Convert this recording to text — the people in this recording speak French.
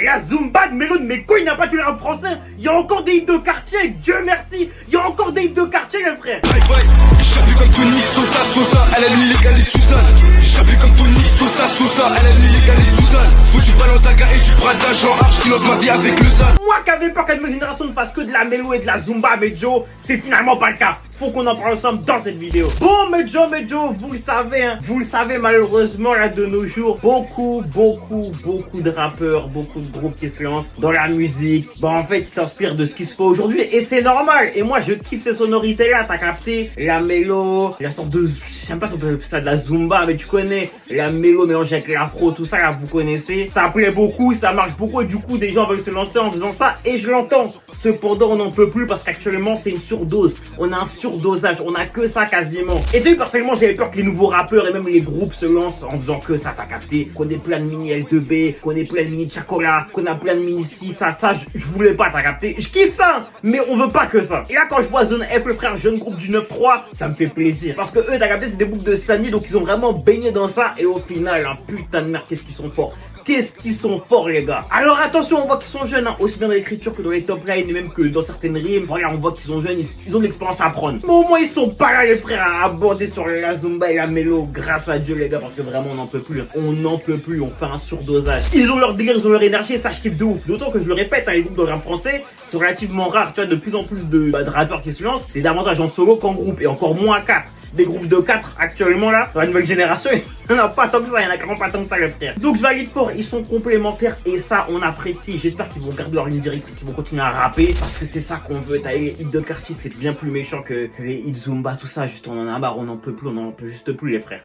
La Zumba de Mélo de mes couilles n'a pas tué le rap français. Il y a encore des hits de quartier, Dieu merci. Il y a encore des hits de quartier, les frères. J'appuie comme Tony, Sosa, Sosa, elle a l'illégal et Suzanne. J'appuie comme Tony, Sosa, Sosa, elle a l'illégal et Suzanne. Faut que tu balances la gare et tu bradage en arche qui lance ma vie avec le ZAN. Moi qui avais peur qu'à ma génération ne fasse que de la mélo et de la Zumba, Medjo, c'est finalement pas le cas. Faut qu'on en parle ensemble dans cette vidéo. Bon, Medjo, vous le savez, hein. Vous le savez, malheureusement, là, de nos jours, beaucoup de rappeurs, beaucoup de groupes qui se lancent dans la musique. Bon, en fait, ils s'inspirent de ce qui se fait aujourd'hui et c'est normal. Et moi, je kiffe ces sonorités-là, t'as capté? La mélo, la sorte de, je sais pas si on peut appeler ça de la Zumba, mais tu connais. La mélo mélangée avec l'afro, tout ça, là, vous connaissez. Ça plaît beaucoup, ça marche beaucoup et du coup, des gens veulent se lancer en faisant ça et je l'entends. Cependant, on n'en peut plus parce qu'actuellement, c'est une surdose. On a un surdosage, on a que ça quasiment. Et tu personnellement, j'avais peur que les nouveaux rappeurs et même les groupes se lancent en faisant que ça, t'as capté? Qu'on ait plein de mini L2B, qu'on ait plein de mini Chacola, qu'on a plein de mini ci, ça, je voulais pas, t'as capté? Je kiffe ça, mais on veut pas que ça. Et là, quand je vois Zone F, le frère jeune groupe du 9-3, ça me fait plaisir. Parce que eux, t'as capté, c'est des boucles de Sani, donc ils ont vraiment baigné dans ça. Et au final, un putain de merde, qu'est-ce qu'ils sont forts. Qu'est-ce qu'ils sont forts, les gars. Alors attention, on voit qu'ils sont jeunes, hein, aussi bien dans l'écriture que dans les top lines et même que dans certaines rimes. Voilà, on voit qu'ils sont jeunes, ils ont de l'expérience à apprendre. Mais au moins, ils sont pas là, les frères, à aborder sur la Zumba et la mélo. Grâce à Dieu, les gars, parce que vraiment, on n'en peut plus. On n'en peut plus, on fait un surdosage. Ils ont leur délire, ils ont leur énergie et ça, je kiffe de ouf. D'autant que je le répète, hein, les groupes de rap français sont relativement rares. Tu vois, de plus en plus de rappeurs qui se lancent, c'est davantage en solo qu'en groupe et encore moins à 4. Des groupes de 4 actuellement là, dans la nouvelle génération, il n'y en a pas tant que ça, il y en a carrément pas tant que ça, les frères. Donc je valide fort, ils sont complémentaires et ça on apprécie. J'espère qu'ils vont garder leur ligne directrice, qu'ils vont continuer à rapper parce que c'est ça qu'on veut. T'as les hits de quartier, c'est bien plus méchant que les hits Zumba, tout ça. Juste on en a marre, on n'en peut plus, on n'en peut juste plus, les frères.